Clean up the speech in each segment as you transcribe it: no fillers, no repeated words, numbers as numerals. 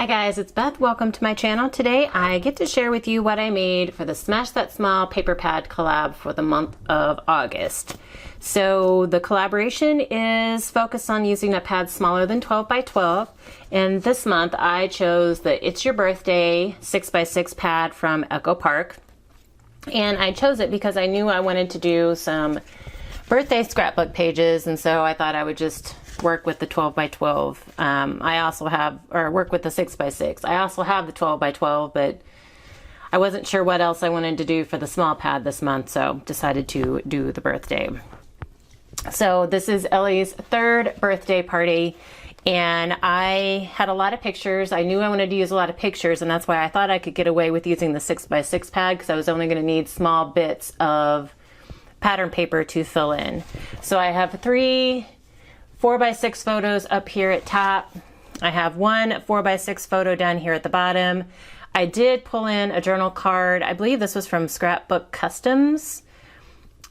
Hi guys, it's Beth. Welcome to my channel. Today I get to share with you what I made for the Smash That Small paper pad collab for the month of August. So the collaboration is focused on using a pad smaller than 12 by 12, and this month I chose the It's Your Birthday 6x6 pad from Echo Park. And I chose it because I knew I wanted to do some birthday scrapbook pages, and so I thought I would just work with the 12 by 12. I also have, or work with the 6 by 6. I also have the 12 by 12, but I wasn't sure what else I wanted to do for the small pad this month, so decided to do the birthday. So this is Ellie's third birthday party, and I had a lot of pictures. I knew I wanted to use a lot of pictures, and that's why I thought I could get away with using the 6 by 6 pad, because I was only going to need small bits of pattern paper to fill in. So I have 3 4x6 photos up here at top. I have 1 4x6 photo down here at the bottom. I did pull in a journal card. I believe this was from Scrapbook Customs.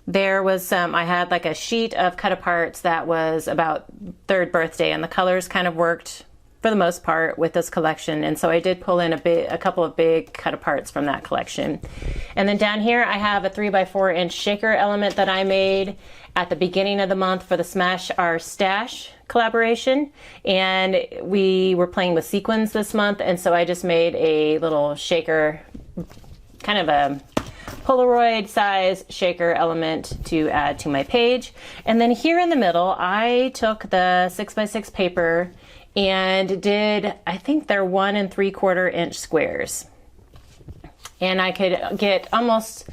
There was some, I had like a sheet of cut-aparts that was about third birthday, and the colors kind of worked for the most part with this collection, and so I did pull in a couple of big cut-aparts from that collection. And then down here I have a 3x4 inch shaker element that I made at the beginning of the month for the Smash Our Stash collaboration, and we were playing with sequins this month, and so I just made a little shaker, kind of a Polaroid size shaker element to add to my page. And then here in the middle I took the 6x6 paper and did, I think they're 1 3/4 inch squares, and I could get almost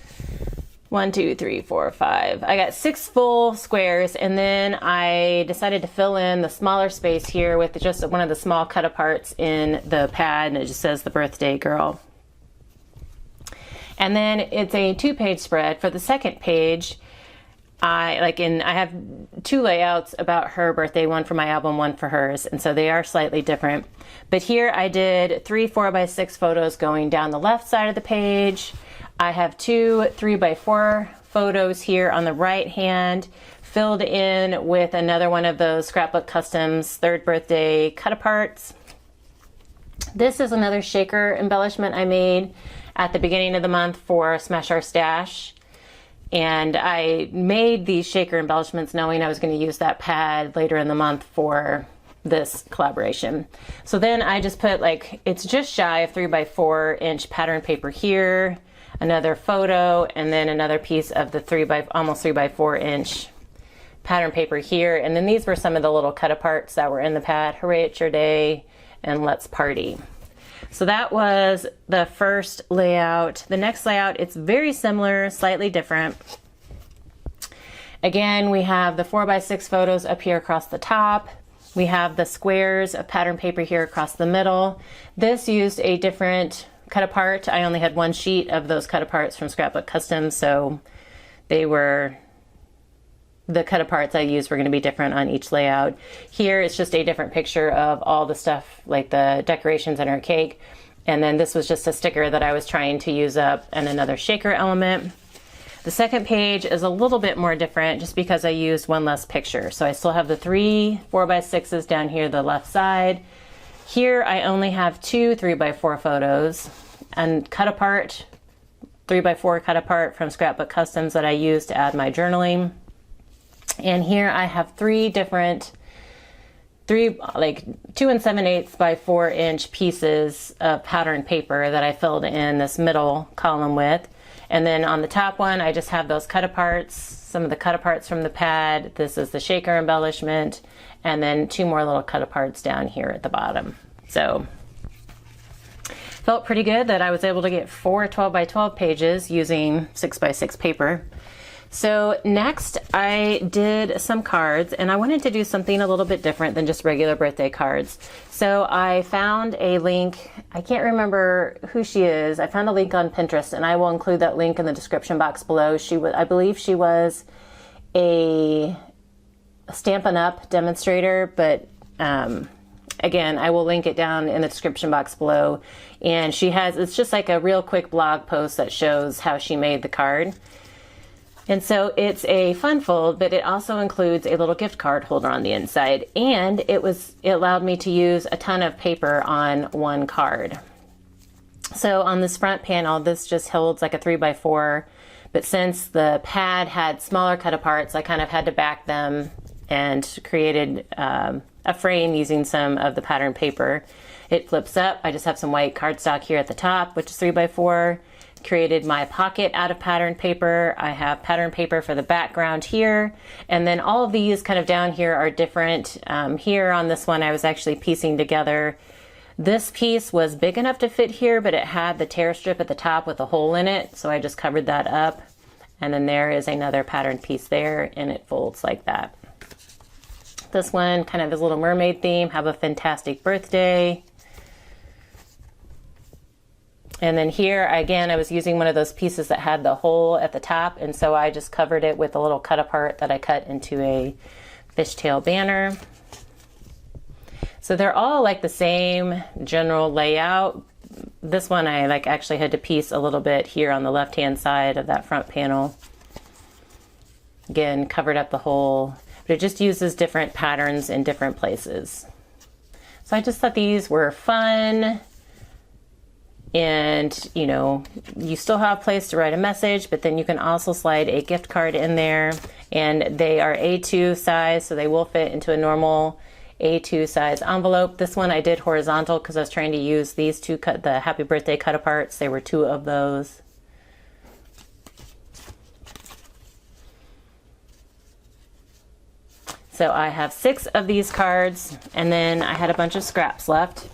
1, 2, 3, 4, 5. I got 6 full squares, and then I decided to fill in the smaller space here with just one of the small cut-aparts in the pad, and it just says the birthday girl. And then it's a 2-page spread. For the second page, I have 2 layouts about her birthday, one for my album, one for hers, and so they are slightly different. But here I did 3 4x6 photos going down the left side of the page. I have 2 3x4 photos here on the right hand, filled in with another one of those Scrapbook Customs third birthday cut-aparts. This is another shaker embellishment I made at the beginning of the month for Smash Our Stash. And I made these shaker embellishments knowing I was going to use that pad later in the month for this collaboration. So then I just put, like, it's just shy of 3x4 inch pattern paper here, another photo, and then another piece of the almost 3x4 inch pattern paper here. And then these were some of the little cut-aparts that were in the pad: Hooray It's Your Day and Let's Party. So that was the first layout. The next layout, it's very similar, slightly different. Again, we have the 4x6 photos up here across the top. We have the squares of pattern paper here across the middle. This used a different cut-apart. I only had 1 sheet of those cut-aparts from Scrapbook Customs, so the cut-aparts I used were going to be different on each layout. Here it's just a different picture of all the stuff, like the decorations in her cake. And then this was just a sticker that I was trying to use up, and another shaker element. The second page is a little bit more different just because I used 1 less picture. So I still have the 3 4x6s down here the left side. Here I only have 2 3x4 photos and cut-apart, 3x4 cut-apart from Scrapbook Customs that I used to add my journaling. And here I have 3 different 2 7/8 by 4 inch pieces of pattern paper that I filled in this middle column with. And then on the top one, I just have those cut-aparts, some of the cut-aparts from the pad. This is the shaker embellishment, and then 2 more little cut-aparts down here at the bottom. So felt pretty good that I was able to get 4 12x12 pages using 6x6 paper. So next I did some cards, and I wanted to do something a little bit different than just regular birthday cards. So I found a link. I can't remember who she is. I found a link on Pinterest, and I will include that link in the description box below. I believe she was a Stampin' Up demonstrator, but again, I will link it down in the description box below. And it's just like a real quick blog post that shows how she made the card. And so it's a fun fold, but it also includes a little gift card holder on the inside. And it allowed me to use a ton of paper on one card. So on this front panel, this just holds like a 3x4, but since the pad had smaller cut aparts, I kind of had to back them and created a frame using some of the pattern paper. It flips up. I just have some white cardstock here at the top, which is 3x4. Created my pocket out of pattern paper. I have pattern paper for the background here. And then all of these kind of down here are different. Here on this one, I was actually piecing together. This piece was big enough to fit here, but it had the tear strip at the top with a hole in it. So I just covered that up. And then there is another pattern piece there, and it folds like that. This one kind of is a little mermaid theme. Have a fantastic birthday. And then here, again, I was using one of those pieces that had the hole at the top, and so I just covered it with a little cut apart that I cut into a fishtail banner. So they're all like the same general layout. This one I actually had to piece a little bit here on the left-hand side of that front panel. Again, covered up the hole, but it just uses different patterns in different places. So I just thought these were fun. And, you know, you still have a place to write a message, but then you can also slide a gift card in there. And they are A2 size, so they will fit into a normal A2 size envelope. This one I did horizontal because I was trying to use these two the happy birthday cut aparts. There were two of those. So I have 6 of these cards, and then I had a bunch of scraps left.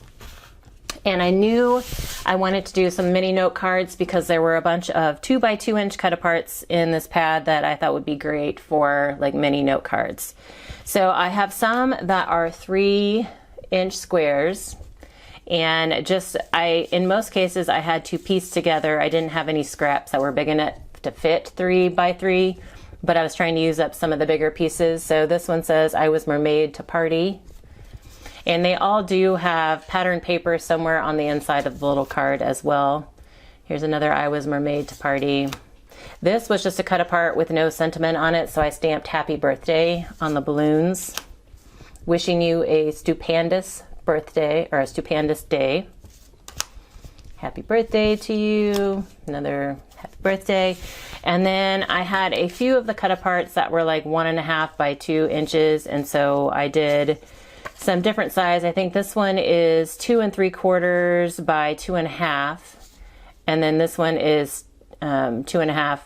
And I knew I wanted to do some mini note cards because there were a bunch of 2x2 inch cut aparts in this pad that I thought would be great for like mini note cards. So I have some that are 3-inch squares, and in most cases I had to piece together. I didn't have any scraps that were big enough to fit 3x3, but I was trying to use up some of the bigger pieces. So this one says, "I was mermaid to party." And they all do have pattern paper somewhere on the inside of the little card as well. Here's another "I was mermaid to party." This was just a cut apart with no sentiment on it, so I stamped "Happy Birthday" on the balloons. "Wishing you a stupendous birthday," or a stupendous day. Happy birthday to you. Another happy birthday. And then I had a few of the cut aparts that were like 1.5 by 2 inches, and so I did some different size. I think this one is 2 3/4 by 2.5, and then this one is 2.5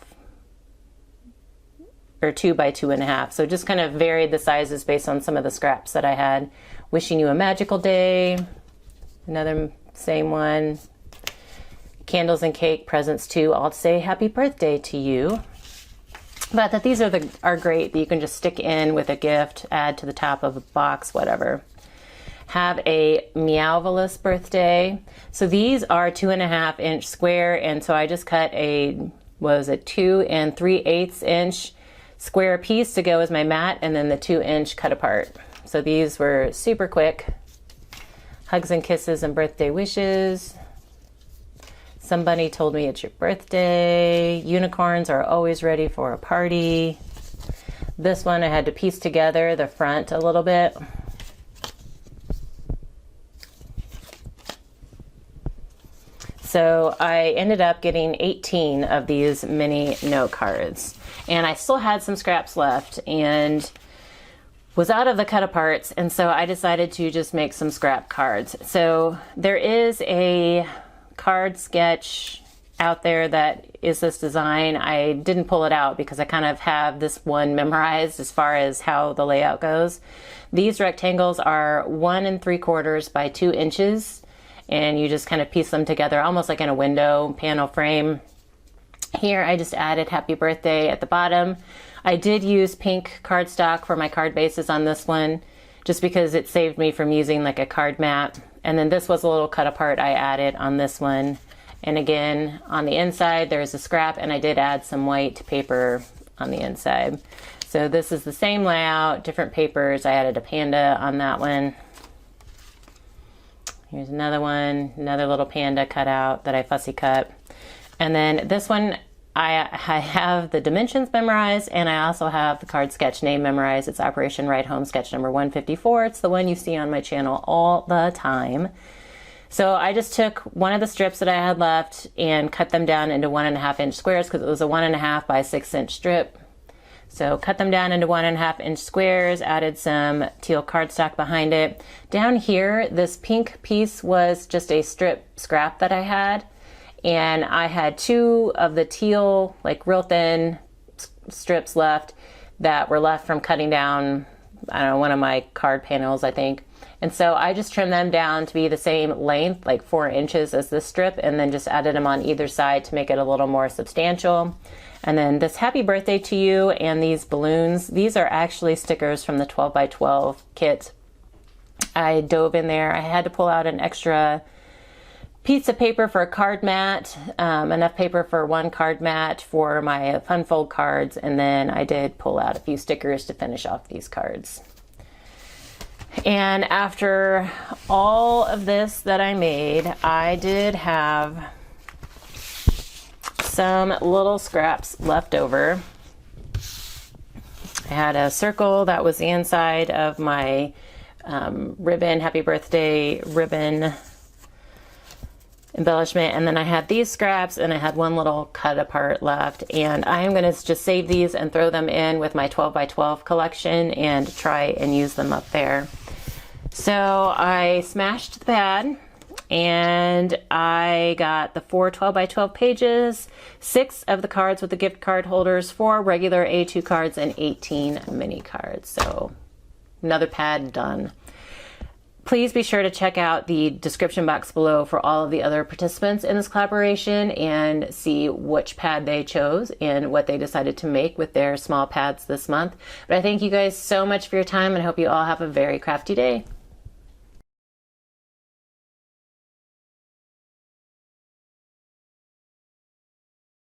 or 2 by 2.5. So just kind of varied the sizes based on some of the scraps that I had. "Wishing you a magical day." Another same one. "Candles and cake, presents too. I'll say happy birthday to you." But that these are great that you can just stick in with a gift, add to the top of a box, whatever. Have a Meowvelous birthday. So these are 2.5-inch square, and so I just cut a 2 3/8 inch square piece to go as my mat, and then the 2-inch cut apart. So these were super quick. Hugs and kisses and birthday wishes. Somebody told me it's your birthday. Unicorns are always ready for a party. This one I had to piece together the front a little bit. So I ended up getting 18 of these mini note cards. And I still had some scraps left and was out of the cut aparts, and so I decided to just make some scrap cards. So there is a card sketch out there that is this design. I didn't pull it out because I kind of have this one memorized as far as how the layout goes. These rectangles are 1 3/4 by 2 inches, and you just kind of piece them together almost like in a window panel frame. Here I just added happy birthday at the bottom. I did use pink cardstock for my card bases on this one just because it saved me from using like a card mat. And then this was a little cut apart I added on this one. And again, on the inside, there's a scrap, and I did add some white paper on the inside. So this is the same layout, different papers. I added a panda on that one. Here's another one, another little panda cut out that I fussy cut. And then this one, I have the dimensions memorized, and I also have the card sketch name memorized. It's Operation Ride Home sketch number 154. It's the one you see on my channel all the time. So I just took one of the strips that I had left and cut them down into 1.5 inch squares because it was a 1.5 by 6 inch strip. So cut them down into 1.5 inch squares, added some teal cardstock behind it. Down here, this pink piece was just a strip scrap that I had. And I had 2 of the teal, like real thin strips left that were left from cutting down, I don't know, one of my card panels, I think. And so I just trimmed them down to be the same length, like 4 inches as this strip, and then just added them on either side to make it a little more substantial. And then this happy birthday to you and these balloons, these are actually stickers from the 12 by 12 kit. I dove in there. I had to pull out an extra piece of paper for a card mat, enough paper for 1 card mat for my fun fold cards, and then I did pull out a few stickers to finish off these cards. And after all of this that I made, I did have some little scraps left over. I had a circle that was the inside of my ribbon, happy birthday ribbon embellishment, and then I had these scraps, and I had one little cut apart left, and I am going to just save these and throw them in with my 12 by 12 collection and try and use them up there. So I smashed the pad, and I got the 4 12 by 12 pages, 6 of the cards with the gift card holders, 4 regular A2 cards, and 18 mini cards. So another pad done. Please be sure to check out the description box below for all of the other participants in this collaboration and see which pad they chose and what they decided to make with their small pads this month. But I thank you guys so much for your time and hope you all have a very crafty day.